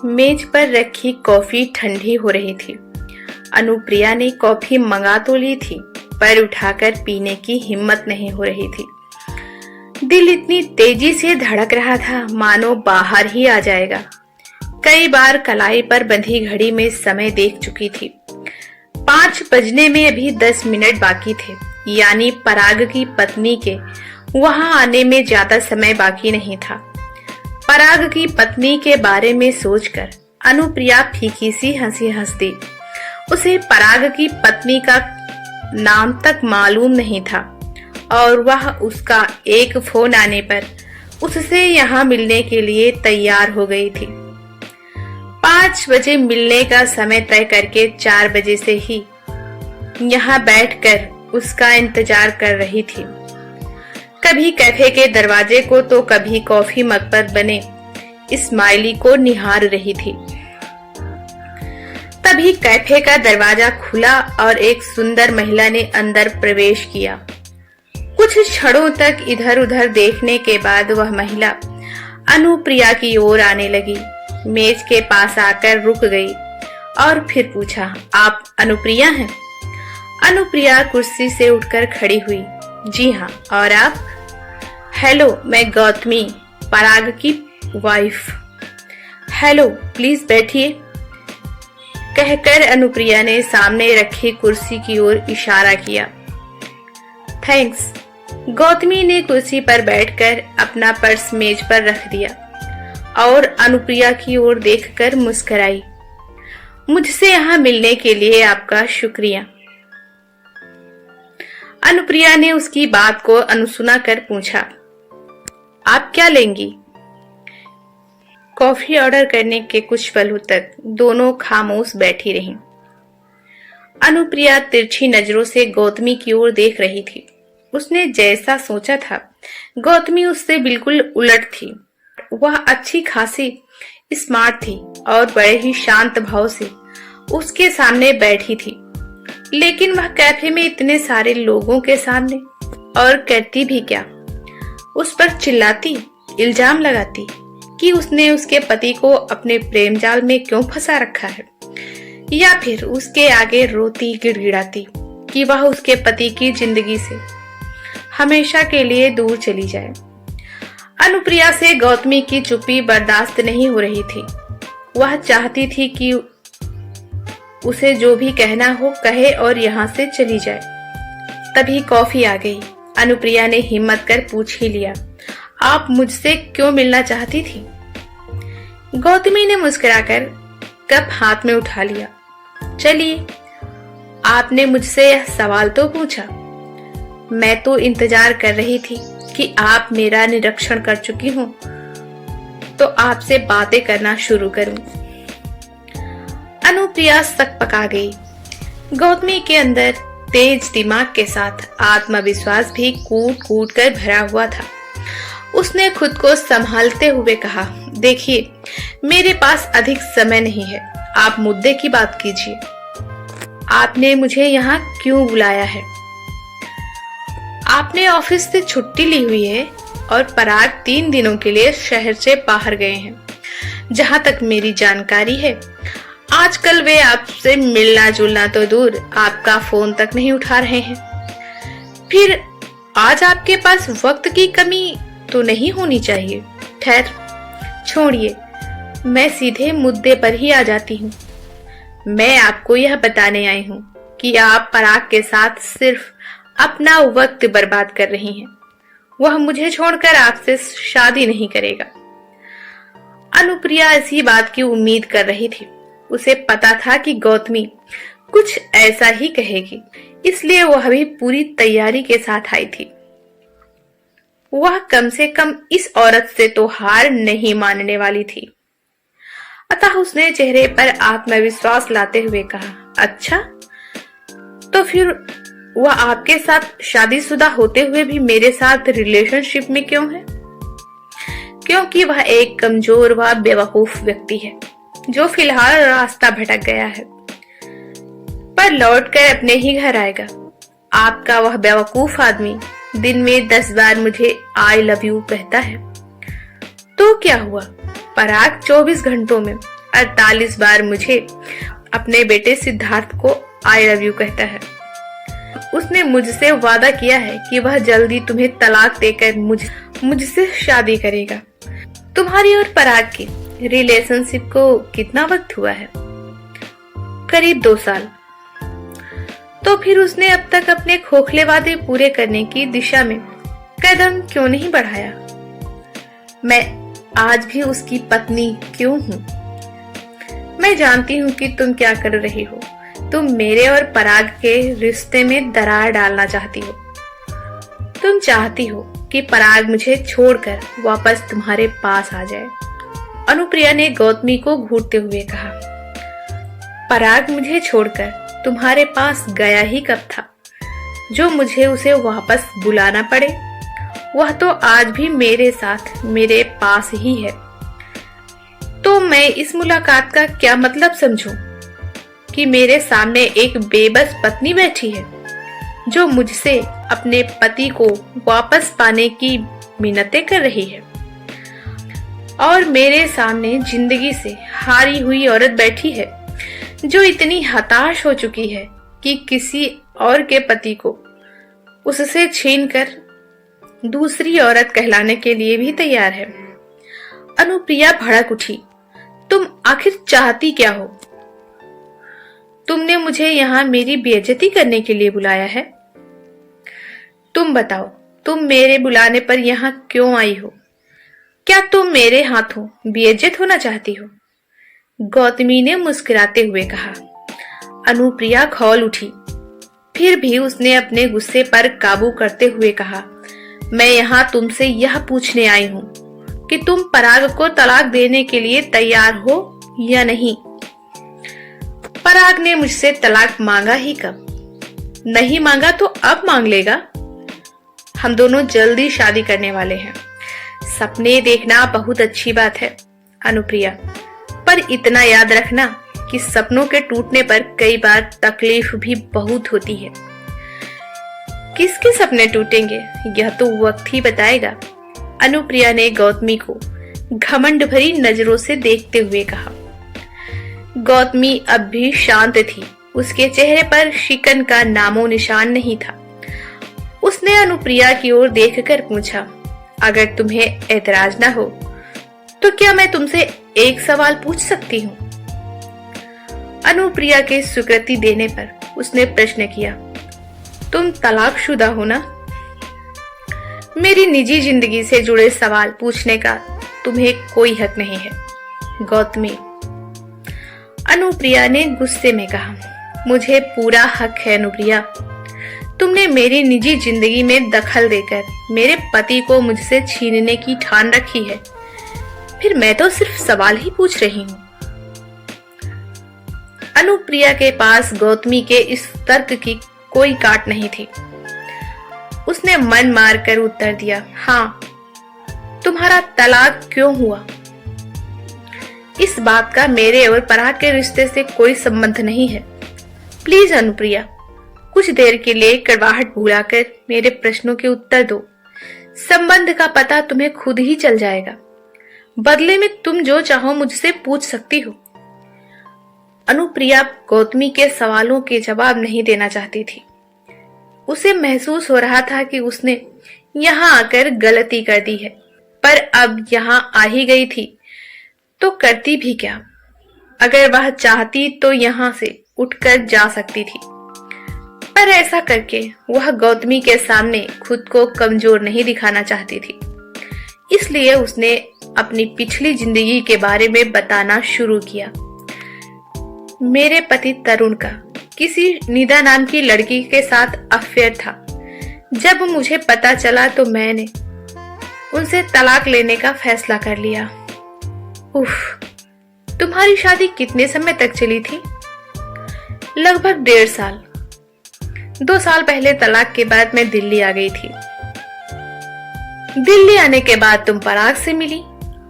मेज पर रखी कॉफी ठंडी हो रही थी। अनुप्रिया ने कॉफी मंगा तो ली थी, पर उठाकर पीने की हिम्मत नहीं हो रही थी। दिल इतनी तेजी से धड़क रहा था मानो बाहर ही आ जाएगा। कई बार कलाई पर बंधी घड़ी में समय देख चुकी थी। 5 बजने में अभी 10 मिनट बाकी थे, यानी पराग की पत्नी के वहां आने में ज्यादा समय बाकी नहीं था। पराग की पत्नी के बारे में सोचकर अनुप्रिया फीकी सी हंसी हंस दी। उसे पराग की पत्नी का नाम तक मालूम नहीं था और वह उसका एक फोन आने पर उससे यहाँ मिलने के लिए तैयार हो गई थी। 5 बजे मिलने का समय तय करके 4 बजे से ही यहाँ बैठकर उसका इंतजार कर रही थी। कभी कैफे के दरवाजे को तो कभी कॉफी मग पर बने स्माइली को निहार रही थी। तभी कैफे का दरवाजा खुला और एक सुंदर महिला ने अंदर प्रवेश किया। कुछ क्षणों तक इधर उधर देखने के बाद वह महिला अनुप्रिया की ओर आने लगी। मेज के पास आकर रुक गई और फिर पूछा, आप अनुप्रिया हैं? अनुप्रिया कुर्सी से उठकर खड़ी हुई। जी हाँ, और आप? हेलो, मैं गौतमी, पराग की वाइफ। हेलो, प्लीज बैठिए, कहकर अनुप्रिया ने सामने रखी कुर्सी की ओर इशारा किया। थैंक्स। गौतमी ने कुर्सी पर बैठकर अपना पर्स मेज पर रख दिया और अनुप्रिया की ओर देखकर मुस्कुराई। मुझसे यहाँ मिलने के लिए आपका शुक्रिया। अनुप्रिया ने उसकी बात को अनसुना कर पूछा, आप क्या लेंगी? कॉफी ऑर्डर करने के कुछ पलों तक दोनों खामोश बैठी रहीं। अनुप्रिया तिरछी नजरों से गौतमी की ओर देख रही थी। उसने जैसा सोचा था, गौतमी उससे बिल्कुल उलट थी। वह अच्छी खासी स्मार्ट थी और बड़े ही शांत भाव से उसके सामने बैठी थी। लेकिन वह कैफे में इतने सारे लोगों के सामने और करती भी क्या? उस पर चिल्लाती, इल्जाम लगाती कि उसने उसके पति को अपने प्रेम जाल में क्यों फंसा रखा है, या फिर उसके आगे रोती गिड़गिड़ाती कि वह उसके पति की जिंदगी से हमेशा के लिए दूर चली जाए। अनुप्रिया से गौतमी की चुप्पी बर्दाश्त नहीं हो रही थी। वह चाहती थी कि उसे जो भी कहना हो कहे और यहाँ से चली जाए। तभी कॉफी आ गई। अनुप्रिया ने हिम्मत कर पूछ ही लिया, आप मुझसे क्यों मिलना चाहती थी? गौतमी ने मुस्कुराकर कप हाथ में उठा लिया। चलिए, आपने मुझसे यह सवाल तो पूछा। मैं तो इंतजार कर रही थी कि आप मेरा निरीक्षण कर चुकी हो तो आपसे बातें करना शुरू करूं। अनुप्रिया सकपका गई। गौतमी के अंदर तेज दिमाग के साथ आत्मविश्वास भी कूट कूट कर भरा हुआ था। उसने खुद को संभालते हुए कहा, देखिए, मेरे पास अधिक समय नहीं है, आप मुद्दे की बात कीजिए। आपने मुझे यहाँ क्यों बुलाया है? आपने ऑफिस से छुट्टी ली हुई है और पराग 3 दिनों के लिए शहर से बाहर गए हैं। जहाँ तक मेरी जानकारी है, आजकल वे आपसे मिलना जुलना तो दूर, आपका फोन तक नहीं उठा रहे हैं। फिर आज आपके पास वक्त की कमी तो नहीं होनी चाहिए। खैर छोड़िए, मैं सीधे मुद्दे पर ही आ जाती हूँ। मैं आपको यह बताने आई हूँ कि आप पराग के साथ सिर्फ अपना वक्त बर्बाद कर रही हैं। वह मुझे छोड़कर आपसे शादी नहीं करेगा। अनुप्रिया इसी बात की उम्मीद कर रही थी। उसे पता था कि गौतमी कुछ ऐसा ही कहेगी, इसलिए वह भी पूरी तैयारी के साथ आई थी। वह कम से कम इस औरत से तो हार नहीं मानने वाली थी। अतः उसने चेहरे पर आत्मविश्वास लाते हुए कहा, अच्छा, तो फिर वह आपके साथ शादीशुदा होते हुए भी मेरे साथ रिलेशनशिप में क्यों है? क्योंकि वह एक कमजोर व बेवकूफ व्यक्ति है जो फिलहाल रास्ता भटक गया है, पर लौटकर अपने ही घर आएगा। आपका वह बेवकूफ आदमी दिन में 10 बार मुझे आई लव यू कहता है, तो क्या हुआ? पराग 24 घंटों में 48 बार मुझे अपने बेटे सिद्धार्थ को आई लव यू कहता है। उसने मुझसे वादा किया है कि वह जल्दी तुम्हें तलाक देकर मुझसे शादी करेगा। तुम्हारी और पराग की रिलेशनशिप को कितना वक्त हुआ है? करीब 2 साल। तो फिर उसने अब तक अपने खोखले वादे पूरे करने की दिशा में कदम क्यों नहीं बढ़ाया? मैं आज भी उसकी पत्नी क्यों हूँ? मैं जानती हूँ कि तुम क्या कर रही हो। तुम मेरे और पराग के रिश्ते में दरार डालना चाहती हो। तुम चाहती हो कि पराग मुझे छोड़कर वापस तुम्हारे पास आ जाए। अनुप्रिया ने गौतमी को घूरते हुए कहा। पराग मुझे छोड़कर तुम्हारे पास गया ही कब था, जो मुझे उसे वापस बुलाना पड़े? वह तो आज भी मेरे साथ मेरे पास ही है। तो मैं इस मुलाकात का क्या मतलब समझूं? कि मेरे सामने एक बेबस पत्नी बैठी है जो मुझसे अपने पति को वापस पाने की मिन्नतें कर रही है, और मेरे सामने जिंदगी से हारी हुई औरत बैठी है जो इतनी हताश हो चुकी है कि किसी और के पति को उससे छीनकर दूसरी औरत कहलाने के लिए भी तैयार है। अनुप्रिया भड़क उठी। तुम आखिर चाहती क्या हो? तुमने मुझे यहाँ मेरी बेइज्जती करने के लिए बुलाया है? तुम बताओ, तुम मेरे बुलाने पर यहाँ क्यों आई हो? क्या तुम मेरे हाथों बेइज्जत होना चाहती हो? गौतमी ने मुस्कुराते हुए कहा। अनुप्रिया खौल उठी। फिर भी उसने अपने गुस्से पर काबू करते हुए कहा, मैं यहाँ तुमसे यह पूछने आई हूँ कि तुम पराग को तलाक देने के लिए तैयार हो या नहीं। पराग ने मुझसे तलाक मांगा ही कब? नहीं मांगा तो अब मांग लेगा। हम दोनों जल्दी शादी करने वाले हैं। सपने देखना बहुत अच्छी बात है अनुप्रिया, पर इतना याद रखना कि सपनों के टूटने पर कई बार तकलीफ भी बहुत होती है। किसके सपने टूटेंगे यह तो वक्त ही बताएगा। अनुप्रिया ने गौतमी को घमंड भरी नजरों से देखते हुए कहा। गौतमी अब भी शांत थी। उसके चेहरे पर शिकन का नामो निशान नहीं था। उसने अनुप्रिया की ओर देखकर पूछा, अगर तुम्हें ऐतराज ना हो तो क्या मैं तुमसे एक सवाल पूछ सकती हूँ? अनुप्रिया के स्वीकृति देने पर उसने प्रश्न किया, तुम तलाकशुदा हो ना? मेरी निजी जिंदगी से जुड़े सवाल पूछने का तुम्हें कोई हक नहीं है गौतमी। अनुप्रिया ने गुस्से में कहा, मुझे पूरा हक है अनुप्रिया। तुमने मेरी निजी जिंदगी में दखल देकर मेरे पति को मुझसे छीनने की ठान रखी है। फिर मैं तो सिर्फ सवाल ही पूछ रही हूँ। अनुप्रिया के पास गौतमी के इस तर्क की कोई काट नहीं थी। उसने मन मारकर उत्तर दिया, हाँ, तुम्हारा तलाक क्यों हुआ? इस बात का मेरे और पराग के रिश्ते से कोई संबंध नहीं है। प्लीज अनुप्रिया, कुछ देर के लिए कड़वाहट भुलाकर मेरे प्रश्नों के उत्तर दो। संबंध का पता तुम्हें खुद ही चल जाएगा। बदले में तुम जो चाहो मुझसे पूछ सकती हो। अनुप्रिया गौतमी के सवालों के जवाब नहीं देना चाहती थी। उसे महसूस हो रहा था कि उसने यहाँ आकर गलती कर दी है, पर अब यहाँ आ ही गई थी तो करती भी क्या? अगर वह चाहती तो यहाँ से उठकर जा सकती थी, पर ऐसा करके वह गौतमी के सामने खुद को कमजोर नहीं दिखाना चाहती थी। इसलिए उसने अपनी पिछली जिंदगी के बारे में बताना शुरू किया। मेरे पति तरुण का किसी निदा नाम की लड़की के साथ अफेयर था। जब मुझे पता चला तो मैंने उनसे तलाक लेने का फैसला कर लिया। उफ, तुम्हारी शादी कितने समय तक चली थी? लगभग 1.5 साल। 2 साल पहले तलाक के बाद मैं दिल्ली आ गई थी। दिल्ली आने के बाद तुम पराग से मिली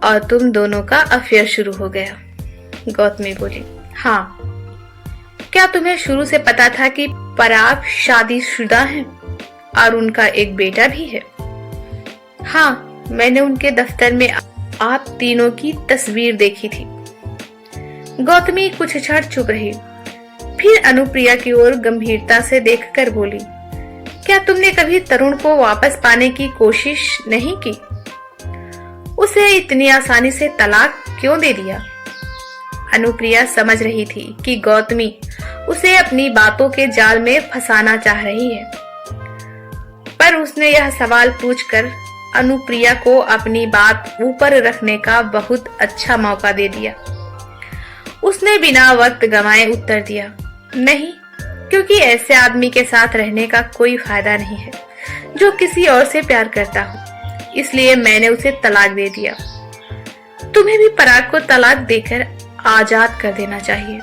और तुम दोनों का अफेयर शुरू हो गया। गौतमी बोली, हाँ। क्या तुम्हें शुरू से पता था कि पराग शादीशुदा है और उनका एक बेटा भी है? हाँ, मैंने उनके दफ्तर में आप तीनों की तस्वीर देखी थी। गौतमी कुछ क्षण चुप रही, फिर अनुप्रिया की ओर गंभीरता से देखकर बोली, क्या तुमने कभी तरुण को वापस पाने की कोशिश नहीं की? उसे इतनी आसानी से तलाक क्यों दे दिया? अनुप्रिया समझ रही थी कि गौतमी उसे अपनी बातों के जाल में फंसाना चाह रही है, पर उसने यह सवाल पूछकर अनुप्रिया को अपनी बात ऊपर रखने का बहुत अच्छा मौका दे दिया। उसने बिना वक्त गंवाए उत्तर दिया, नहीं, क्योंकि ऐसे आदमी के साथ रहने का कोई फायदा नहीं है जो किसी और से प्यार करता हो, इसलिए मैंने उसे तलाक दे दिया। तुम्हें भी पराग को तलाक देकर आजाद कर देना चाहिए।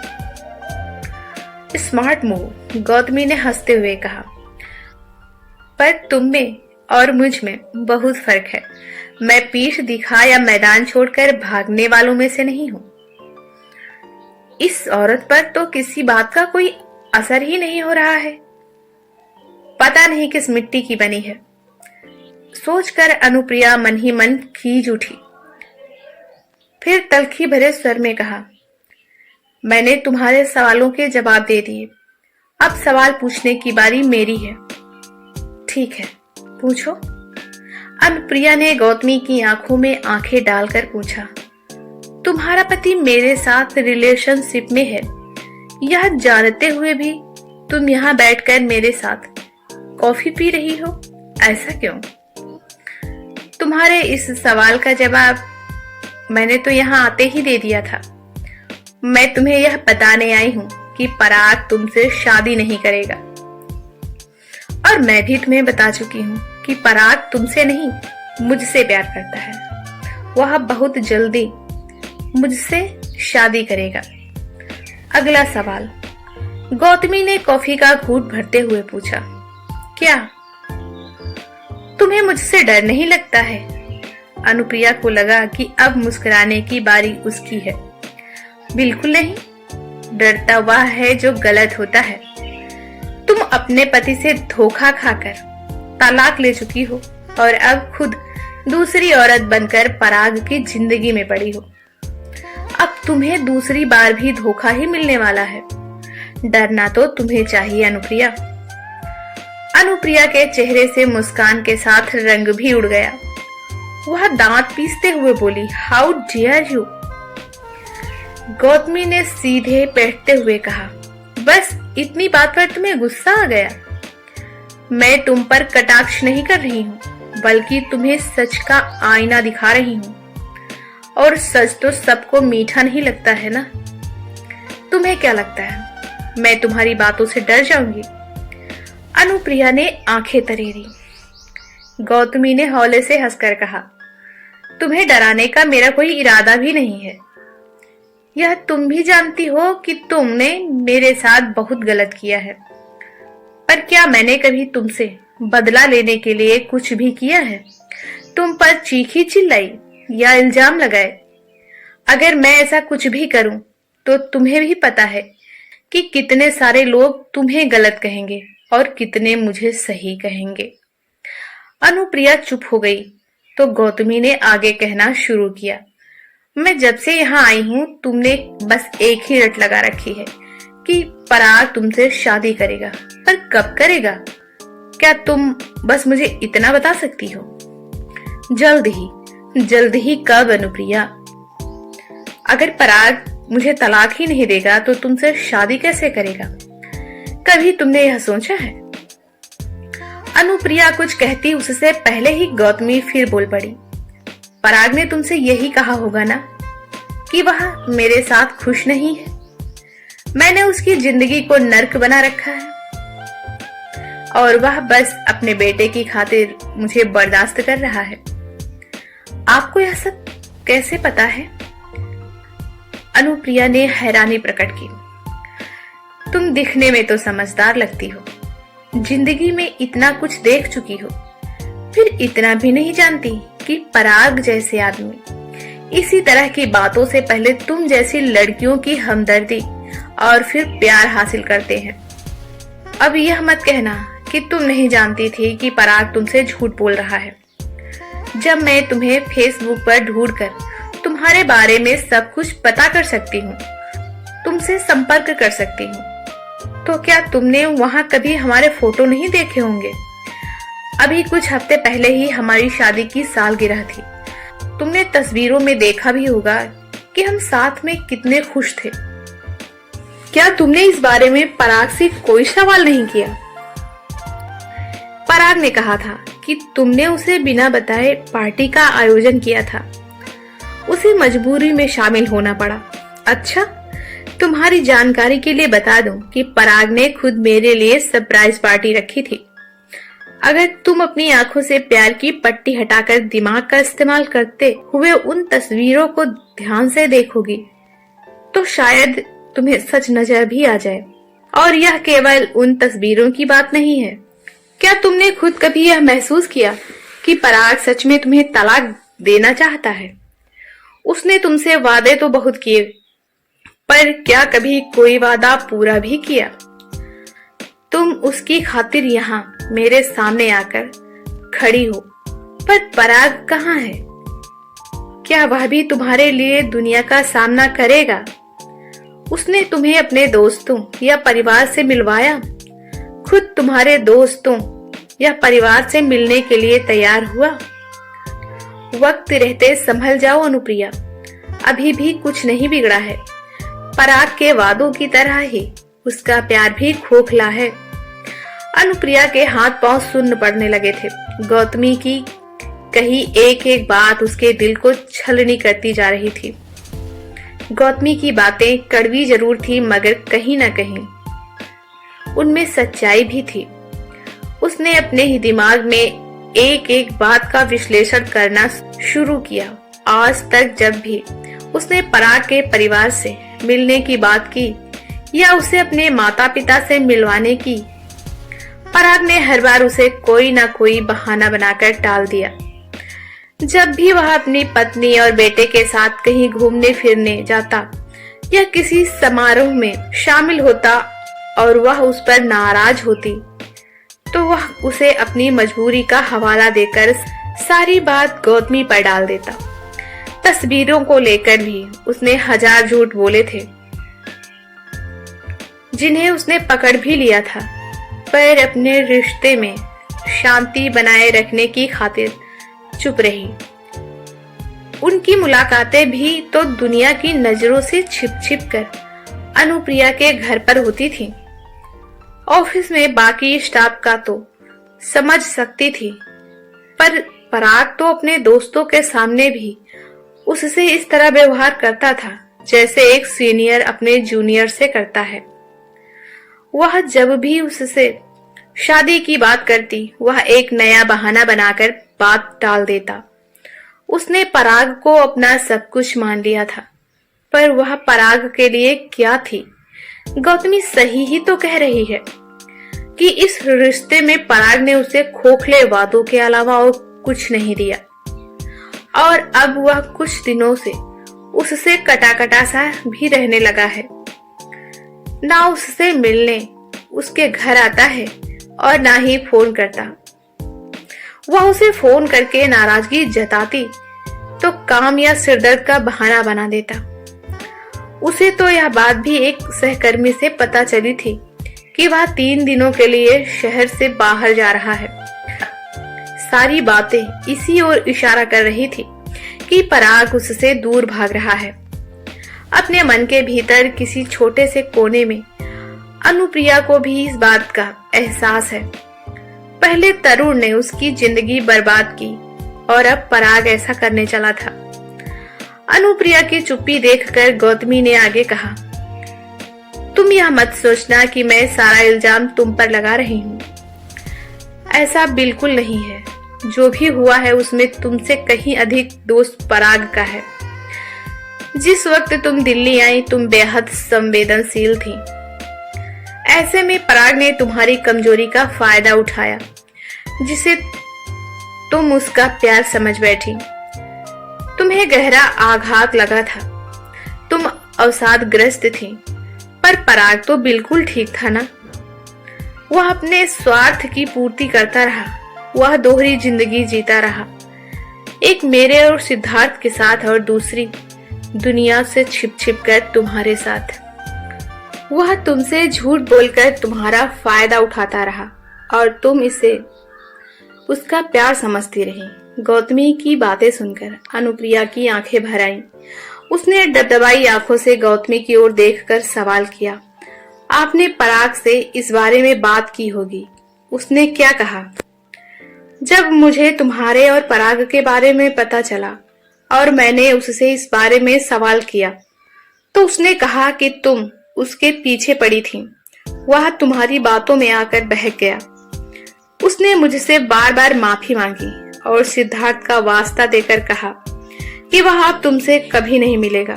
स्मार्ट मूव, गौतमी ने हंसते हुए कहा, पर तुम में और मुझ में बहुत फर्क है। मैं पीठ दिखा या मैदान छोड़कर भागने वालों में से नहीं हूं। इस औरत पर तो किसी बात का कोई असर ही नहीं हो रहा है, पता नहीं किस मिट्टी की बनी है। सोचकर अनुप्रिया मन ही मन खींच उठी, फिर तल्खी भरे स्वर में कहा, मैंने तुम्हारे सवालों के जवाब दे दिए, अब सवाल पूछने की बारी मेरी है। ठीक है, पूछो। अनुप्रिया ने गौतमी की आंखों में आंखें डालकर पूछा, तुम्हारा पति मेरे साथ रिलेशनशिप में है, यह जानते हुए भी तुम यहाँ बैठकर मेरे साथ कॉफी पी रही हो, ऐसा क्यों? तुम्हारे इस सवाल का जवाब मैंने तो यहाँ आते ही दे दिया था। मैं तुम्हें यह बताने आई हूँ कि पराग तुमसे शादी नहीं करेगा, और मैं भी तुम्हें बता चुकी हूँ कि पराग तुमसे नहीं मुझसे प्यार करता है। वह बहुत जल्दी मुझसे शादी करेगा। अगला सवाल, गौतमी ने कॉफी का घूंट भरते हुए पूछा, क्या तुम्हें मुझसे डर नहीं लगता है? अनुप्रिया को लगा कि अब मुस्कुराने की बारी उसकी है। बिल्कुल नहीं, डरता वह है जो गलत होता है। तुम अपने पति से धोखा खाकर तलाक ले चुकी हो और अब खुद दूसरी औरत बनकर पराग की जिंदगी में पड़ी हो। अब तुम्हें दूसरी बार भी धोखा ही मिलने वाला है। डरना तो तुम्हें चाहिए अनुप्रिया। अनुप्रिया के चेहरे से मुस्कान के साथ रंग भी उड़ गया। वह दांत पीसते हुए बोली, हाउ डियर यू। गौतमी ने सीधे बैठते हुए कहा, बस इतनी बात पर तुम्हें गुस्सा आ गया? मैं तुम पर कटाक्ष नहीं कर रही हूँ, बल्कि तुम्हें सच का आईना दिखा रही हूँ। और सच तो सबको मीठा नहीं लगता है ना? तुम्हें क्या लगता है मैं तुम्हारी बातों से डर जाऊंगी? अनुप्रिया ने आंखें तरेरी। गौतमी ने हौले से हंसकर कहा, तुम्हें डराने का मेरा कोई इरादा भी नहीं है। यह तुम भी जानती हो कि तुमने मेरे साथ बहुत गलत किया है, पर क्या मैंने कभी तुमसे बदला लेने के लिए कुछ भी किया है? तुम पर चीखी चिल्लाई या इल्जाम लगाए? अगर मैं ऐसा कुछ भी करूं तो तुम्हें भी पता है कि कितने सारे लोग तुम्हें गलत कहेंगे और कितने मुझे सही कहेंगे। अनुप्रिया चुप हो गई तो गौतमी ने आगे कहना शुरू किया, मैं जब से यहाँ आई हूँ तुमने बस एक ही रट लगा रखी है कि पराग तुमसे शादी करेगा, पर कब करेगा? क्या तुम बस मुझे इतना बता सकती हो? जल्द ही कब अनुप्रिया? अगर पराग मुझे तलाक ही नहीं देगा तो तुमसे शादी कैसे करेगा? कभी तुमने यह सोचा है? अनुप्रिया कुछ कहती उससे पहले ही गौतमी फिर बोल पड़ी, पराग ने तुमसे यही कहा होगा ना कि वह मेरे साथ खुश नहीं है। मैंने उसकी जिंदगी को नर्क बना रखा है और वह बस अपने बेटे की खातिर मुझे बर्दाश्त कर रहा है। आपको यह सब कैसे पता है? अनुप्रिया ने हैरानी प्रकट की। तुम दिखने में तो समझदार लगती हो, जिंदगी में इतना कुछ देख चुकी हो, फिर इतना भी नहीं जानती कि पराग जैसे आदमी इसी तरह की बातों से पहले तुम जैसी लड़कियों की हमदर्दी और फिर प्यार हासिल करते हैं। अब यह मत कहना कि तुम नहीं जानती थी कि पराग तुमसे झूठ बोल रहा है। जब मैं तुम्हें फेसबुक पर ढूंढकर तुम्हारे बारे में सब कुछ पता कर सकती हूँ तुमसे संपर्क कर सकती हूँ। तो क्या तुमने वहां कभी हमारे फोटो नहीं देखे होंगे? अभी कुछ हफ्ते पहले ही हमारी शादी की सालगिरह थी। तुमने तस्वीरों में देखा भी होगा कि हम साथ में कितने खुश थे। क्या तुमने इस बारे में पराग से कोई सवाल नहीं किया? पराग ने कहा था कि तुमने उसे बिना बताए पार्टी का आयोजन किया था। उसे मजबूरी में शामिल होना पड़ा। अच्छा, तुम्हारी जानकारी के लिए बता दूं कि पराग ने खुद मेरे लिए सरप्राइज पार्टी रखी थी। अगर तुम अपनी आंखों से प्यार की पट्टी हटाकर दिमाग का इस्तेमाल करते हुए उन तस्वीरों को ध्यान से देखोगी तो शायद तुम्हें सच नजर भी आ जाए। और यह केवल उन तस्वीरों की बात नहीं है। क्या तुमने खुद कभी यह महसूस किया कि पराग सच में तुम्हें तलाक देना चाहता है? उसने तुमसे वादे तो बहुत किए, पर क्या कभी कोई वादा पूरा भी किया? तुम उसकी खातिर यहाँ मेरे सामने आकर खड़ी हो, पर पराग कहाँ है? क्या वह भी तुम्हारे लिए दुनिया का सामना करेगा? उसने तुम्हें अपने दोस्तों या परिवार से मिलवाया? खुद तुम्हारे दोस्तों या परिवार से मिलने के लिए तैयार हुआ? वक्त रहते संभल जाओ अनुप्रिया, अभी भी कुछ नहीं बिगड़ा है। पराग के वादों की तरह ही उसका प्यार भी खोखला है। अनुप्रिया के हाथ पांव सुन्न पड़ने लगे थे। गौतमी की कही एक एक बात उसके दिल को छलनी करती जा रही थी। गौतमी की बातें कड़वी जरूर थी, मगर कहीं न कहीं उनमें सच्चाई भी थी। उसने अपने ही दिमाग में एक एक बात का विश्लेषण करना शुरू किया। आज तक जब भी उसने पराग के परिवार से मिलने की बात की या उसे अपने माता पिता से मिलवाने की, पराग ने हर बार उसे कोई ना कोई बहाना बनाकर टाल दिया। जब भी वह अपनी पत्नी और बेटे के साथ कहीं घूमने फिरने जाता या किसी समारोह में शामिल होता और वह उस पर नाराज होती, तो वह उसे अपनी मजबूरी का हवाला देकर सारी बात गौतमी पर डाल देता। तस्वीरों को लेकर भी उसने 1000 झूठ बोले थे, जिन्हें उसने पकड़ भी लिया था, पर अपने रिश्ते में शांति बनाए रखने की खातिर चुप रही। उनकी मुलाकातें भी तो दुनिया की नजरों से छिप छिप कर अनुप्रिया के घर पर होती थी। ऑफिस में बाकी स्टाफ का तो समझ सकती थी, पर पराग तो अपने दोस्तों के सामने भी उससे इस तरह व्यवहार करता था जैसे एक सीनियर अपने जूनियर से करता है। वह जब भी उससे शादी की बात करती, वह एक नया बहाना बनाकर बात टाल देता। उसने पराग को अपना सब कुछ मान लिया था, पर वह पराग के लिए क्या थी? गौतमी सही ही तो कह रही है कि इस रिश्ते में पराग ने उसे खोखले वादों के अलावा और कुछ नहीं दिया, और अब वह कुछ दिनों से उससे कटा सा भी रहने लगा है। ना उससे मिलने उसके घर आता है और ना ही फोन करता। वह उसे फोन करके नाराजगी जताती तो काम या सिरदर्द का बहाना बना देता। उसे तो यह बात भी एक सहकर्मी से पता चली थी कि वह 3 दिनों के लिए शहर से बाहर जा रहा है। सारी बातें इसी ओर इशारा कर रही थी कि पराग उससे दूर भाग रहा है। अपने मन के भीतर किसी छोटे से कोने में अनुप्रिया को भी इस बात का एहसास है। पहले तरुण ने उसकी जिंदगी बर्बाद की और अब पराग ऐसा करने चला था। अनुप्रिया की चुप्पी देखकर गौतमी ने आगे कहा, तुम यह मत सोचना कि मैं सारा इल्जाम तुम पर लगा रही हूँ। ऐसा बिल्कुल नहीं है। जो भी हुआ है उसमें तुमसे कहीं अधिक दोष पराग का है। जिस वक्त तुम दिल्ली आई तुम बेहद संवेदनशील थी। ऐसे में पराग ने तुम्हारी कमजोरी का फायदा उठाया, जिसे तुम उसका प्यार समझ बैठी। तुम्हें गहरा आघात लगा था, तुम अवसादग्रस्त थी, पर पराग तो बिल्कुल ठीक था ना। वह अपने स्वार्थ की पूर्ति करता रहा, वह दोहरी जिंदगी जीता रहा, एक मेरे और सिद्धार्थ के साथ और दूसरी दुनिया से छिप छिप कर तुम्हारे साथ। वह तुमसे झूठ बोलकर तुम्हारा फायदा उठाता रहा और तुम इसे उसका प्यार समझती रही। गौतमी की बातें सुनकर अनुप्रिया की आंखें भर आईं। उसने डबडबाई आंखों से गौतमी की ओर देखकर सवाल किया, आपने पराग से इस बारे में बात की होगी, उसने क्या कहा? जब मुझे तुम्हारे और पराग के बारे में पता चला और मैंने उससे इस बारे में सवाल किया तो उसने कहा कि तुम उसके पीछे पड़ी थी। वह तुम्हारी बातों में आकर बहक गया। उसने मुझसे बार बार माफी मांगी और सिद्धार्थ का वास्ता देकर कहा कि वह अब तुमसे कभी नहीं मिलेगा।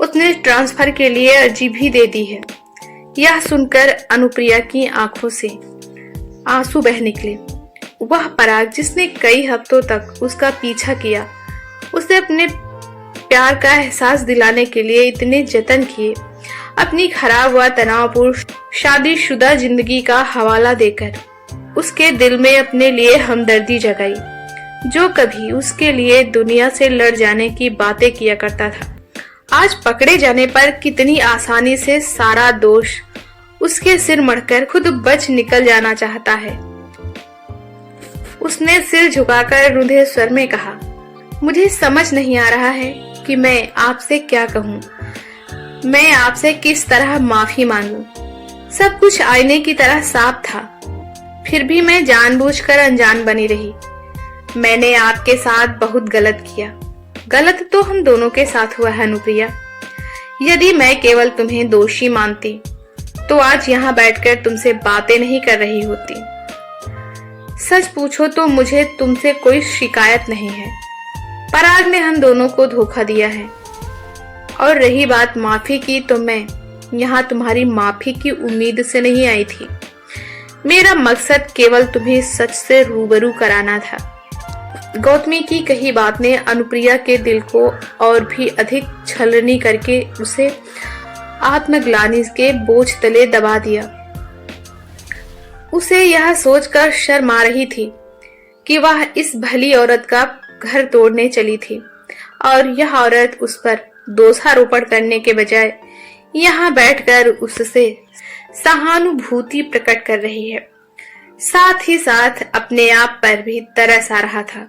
उसने ट्रांसफर के लिए अर्जी भी दे दी है। यह सुनकर अनुप्रिया की आंखों से आंसू बह निकले। वह पराग जिसने कई हफ्तों तक उसका पीछा किया, उसे अपने प्यार का एहसास दिलाने के लिए इतने जतन किए, अपनी खराब व तनावपूर्ण शादीशुदा जिंदगी का हवाला देकर उसके दिल में अपने लिए हमदर्दी जगाई। जो कभी उसके लिए दुनिया से लड़ जाने की बातें किया करता था, आज पकड़े जाने पर कितनी आसानी से सारा दोष उसके सिर मढ़कर खुद बच निकल जाना चाहता है। उसने सिर झुकाकर रुंधे स्वर में कहा, मुझे समझ नहीं आ रहा है कि मैं आपसे क्या कहूँ, मैं आपसे किस तरह माफी मांगूं। सब कुछ आईने की तरह साफ था, फिर भी मैं जानबूझकर अनजान बनी रही। मैंने आपके साथ बहुत गलत किया। गलत तो हम दोनों के साथ हुआ है अनुप्रिया। यदि मैं केवल तुम्हें दोषी मानती तो आज यहाँ बैठकर तुमसे बातें नहीं कर रही होती। सच पूछो तो मुझे तुमसे कोई शिकायत नहीं है। पराग ने हम दोनों को धोखा दिया है। और रही बात माफी की, तो मैं यहाँ तुम्हारी माफी की उम्मीद से नहीं आई थी। मेरा मकसद केवल तुम्हें सच से रूबरू कराना था। गौतमी की कही बात ने अनुप्रिया के दिल को और भी अधिक छलनी करके उसे आत्मग्लानि के बोझ तले दबा दिया। उसे यह सोचकर शर्म आ रही थी कि वह इस भली औरत का घर तोड़ने चली थी और यह औरत उस पर दोषारोपण करने के बजाय यहाँ बैठकर उससे सहानुभूति प्रकट कर रही है। साथ ही साथ अपने आप पर भी तरस आ रहा था।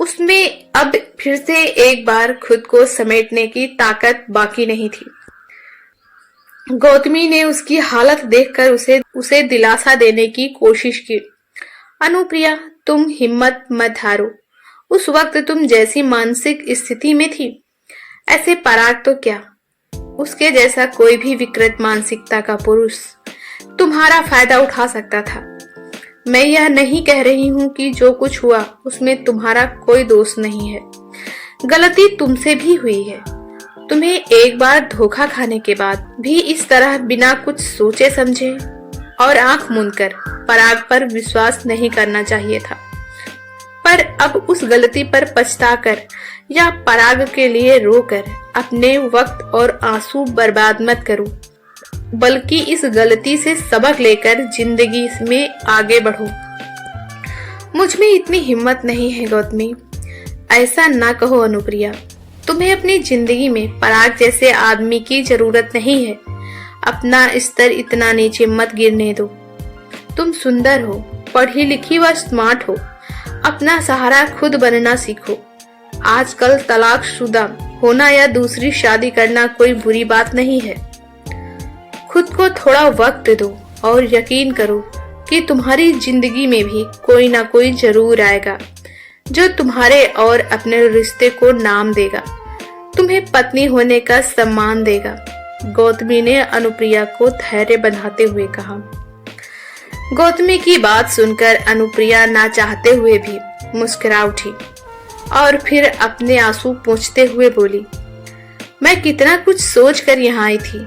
उसमें अब फिर से एक बार खुद को समेटने की ताकत बाकी नहीं थी। गौतमी ने उसकी हालत देखकर उसे दिलासा देने की कोशिश की। अनुप्रिया, तुम हिम्मत मत हारो। उस वक्त तुम जैसी मानसिक स्थिति में थी, ऐसे पराग तो क्या, उसके जैसा कोई भी विकृत मानसिकता का पुरुष तुम्हारा फायदा उठा सकता था। मैं यह नहीं कह रही हूँ कि जो कुछ हुआ उसमें तुम्हारा कोई दोष नहीं है। गलती तुमसे भी हुई है। तुम्हें एक बार धोखा खाने के बाद भी इस तरह बिना कुछ सोचे समझे और आंख मूंदकर पराग पर विश्वास नहीं करना चाहिए था। पर अब उस गलती पर पछताकर या पराग के लिए रोकर अपने वक्त और आंसू बर्बाद मत करो, बल्कि इस गलती से सबक लेकर जिंदगी में आगे बढ़ो। मुझ में इतनी हिम्मत नहीं है गौतमी, ऐसा ना कहो अनुप्रिया। तुम्हें अपनी जिंदगी में पराग जैसे आदमी की जरूरत नहीं है। अपना स्तर इतना नीचे मत गिरने दो। तुम सुंदर हो, पढ़ी लिखी व स्मार्ट हो। अपना सहारा खुद बनना सीखो। आजकल तलाकशुदा होना या दूसरी शादी करना कोई बुरी बात नहीं है। खुद को थोड़ा वक्त दो और यकीन करो कि तुम्हारी जिंदगी में भी कोई ना कोई जरूर आएगा जो तुम्हारे और अपने रिश्ते को नाम देगा, तुम्हें पत्नी होने का सम्मान देगा। गौतमी ने अनुप्रिया को धैर्य बंधाते हुए कहा। गौतमी की बात सुनकर अनुप्रिया ना चाहते हुए भी मुस्कुरा उठी और फिर अपने आंसू पोंछते हुए बोली, मैं कितना कुछ सोचकर यहाँ आई थी।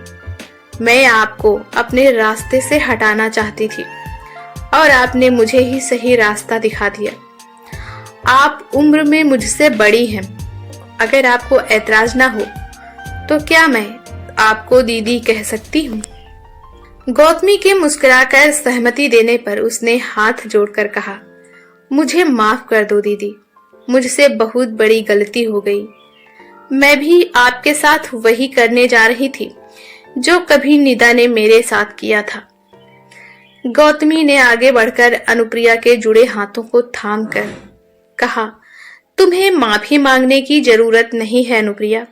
मैं आपको अपने रास्ते से हटाना चाहती थी और आपने मुझे ही सही रास्ता दिखा दिया। आप उम्र में मुझसे बड़ी हैं। अगर आपको ऐतराज ना हो तो क्या मैं आपको दीदी कह सकती हूँ? गौतमी के मुस्कुराकर सहमति देने पर उसने हाथ जोड़कर कहा, मुझे माफ कर दो दीदी, मुझसे बहुत बड़ी गलती हो गई। मैं भी आपके साथ वही करने जा रही थी। जो कभी निदा ने मेरे साथ किया था। गौतमी ने आगे बढ़कर अनुप्रिया के जुड़े हाथों को थामकर कहा, तुम्हें माफी मांगने की जरूरत नहीं है अनुप्रिया।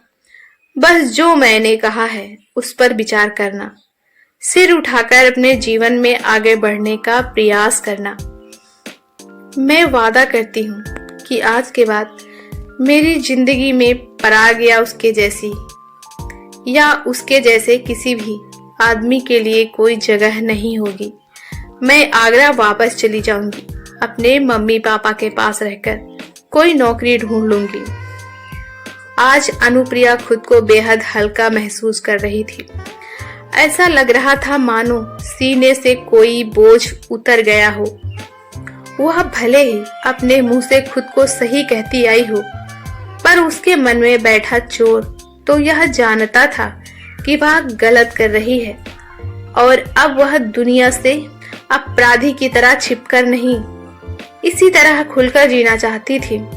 बस जो मैंने कहा है उस पर विचार करना, सिर उठाकर अपने जीवन में आगे बढ़ने का प्रयास करना। मैं वादा करती हूँ कि आज के बाद मेरी जिंदगी में पराग या उसके जैसे किसी भी आदमी के लिए कोई जगह नहीं होगी। मैं आगरा वापस चली जाऊंगी, अपने मम्मी पापा के पास रहकर कोई नौकरी ढूंढ लूंगी। आज अनुप्रिया खुद को बेहद हल्का महसूस कर रही थी। ऐसा लग रहा था मानो सीने से कोई बोझ उतर गया हो। वह भले ही अपने मुंह से खुद को सही कहती आई हो, पर उसके मन में बैठा चोर तो यह जानता था कि वह गलत कर रही है, और अब वह दुनिया से अपराधी की तरह छिपकर नहीं, इसी तरह खुलकर जीना चाहती थी।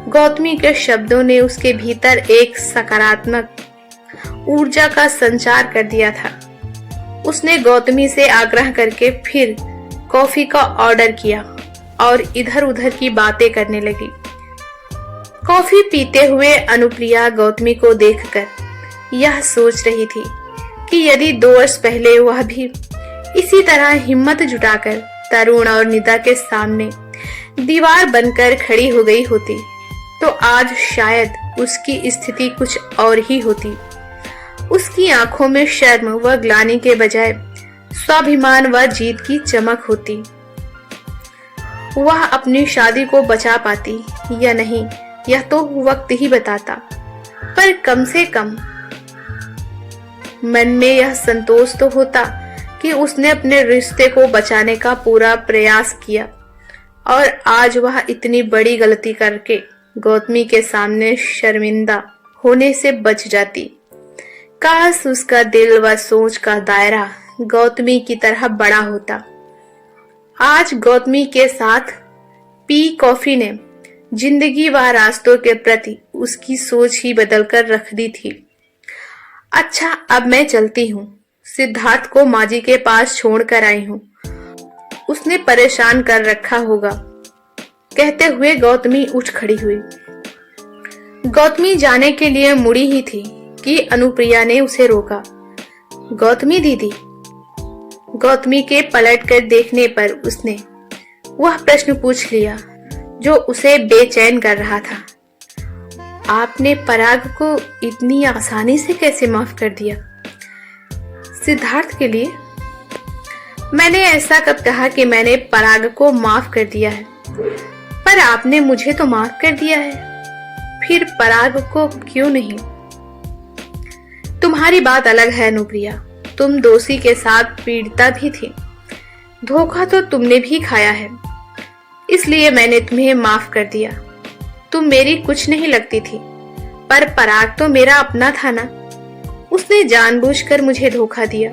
गौतमी के शब्दों ने उसके भीतर एक सकारात्मक ऊर्जा का संचार कर दिया था। उसने गौतमी से आग्रह करके फिर कॉफी का ऑर्डर किया और इधर उधर की बातें करने लगी। कॉफी पीते हुए अनुप्रिया गौतमी को देखकर यह सोच रही थी कि यदि 2 वर्ष पहले वह भी इसी तरह हिम्मत जुटाकर तरुण और निदा के सामने दीवार बनकर खड़ी हो गई होती, तो आज शायद उसकी स्थिति कुछ और ही होती। उसकी आंखों में शर्म व ग्लानि के बजाय स्वाभिमान व जीत की चमक होती। वह अपनी शादी को बचा पाती या नहीं, यह तो वक्त ही बताता, पर कम से कम मन में यह संतोष तो होता कि उसने अपने रिश्ते को बचाने का पूरा प्रयास किया। और आज वह इतनी बड़ी गलती करके गौतमी के सामने शर्मिंदा होने से बच जाती। काश उसका दिल व सोच का दायरा गौतमी की तरह बड़ा होता। आज गौतमी के साथ पी कॉफी ने जिंदगी व रास्तों के प्रति उसकी सोच ही बदलकर रख दी थी। अच्छा, अब मैं चलती हूँ। सिद्धार्थ को माँ जी के पास छोड़कर आई हूँ, उसने परेशान कर रखा होगा। कहते हुए गौतमी उठ खड़ी हुई। गौतमी जाने के लिए मुड़ी ही थी कि अनुप्रिया ने उसे रोका। गौतमी दीदी। गौतमी के पलट कर देखने पर उसने वह प्रश्न पूछ लिया जो उसे बेचैन कर रहा था। आपने पराग को इतनी आसानी से कैसे माफ कर दिया? सिद्धार्थ के लिए? मैंने ऐसा कब कहा कि मैंने पराग को माफ कर दिया है? पर आपने मुझे तो माफ कर दिया है, फिर पराग को क्यों नहीं? तुम्हारी बात अलग है अनुप्रिया, तुम दोषी के साथ पीड़िता भी थी। धोखा तो तुमने भी खाया है, इसलिए मैंने तुम्हें माफ कर दिया। तुम मेरी कुछ नहीं लगती थी, पर पराग तो मेरा अपना था ना। उसने जानबूझकर मुझे धोखा दिया।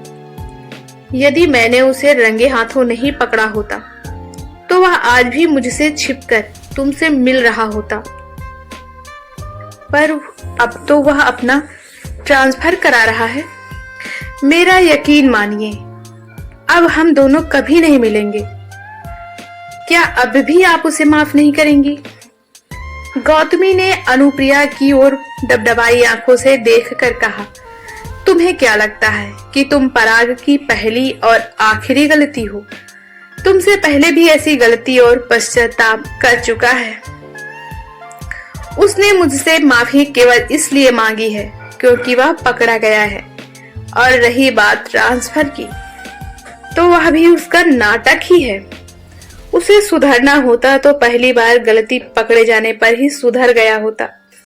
यदि मैंने उसे रंगे हाथों नहीं पकड़ा होता तो वह आज भी मुझसे छिपकर तुमसे मिल रहा होता। पर अब तो वह अपना ट्रांसफर करा रहा है। मेरा यकीन मानिए, अब हम दोनों कभी नहीं मिलेंगे। क्या अब भी आप उसे माफ नहीं करेंगी? गौतमी ने अनुप्रिया की ओर डबडबाई आंखों से देखकर कहा, तुम्हें क्या लगता है कि तुम पराग की पहली और आखिरी गलती हो? तुमसे पहले भी ऐसी गलती और पश्चाताप कर चुका है। उसने मुझसे माफी केवल इसलिए मांगी है क्योंकि वह पकड़ा गया है। और रही बात ट्रांसफर की, तो वह भी उसका नाटक ही है। उसे सुधरना होता तो पहली बार गलती पकड़े जाने पर ही सुधर गया होता।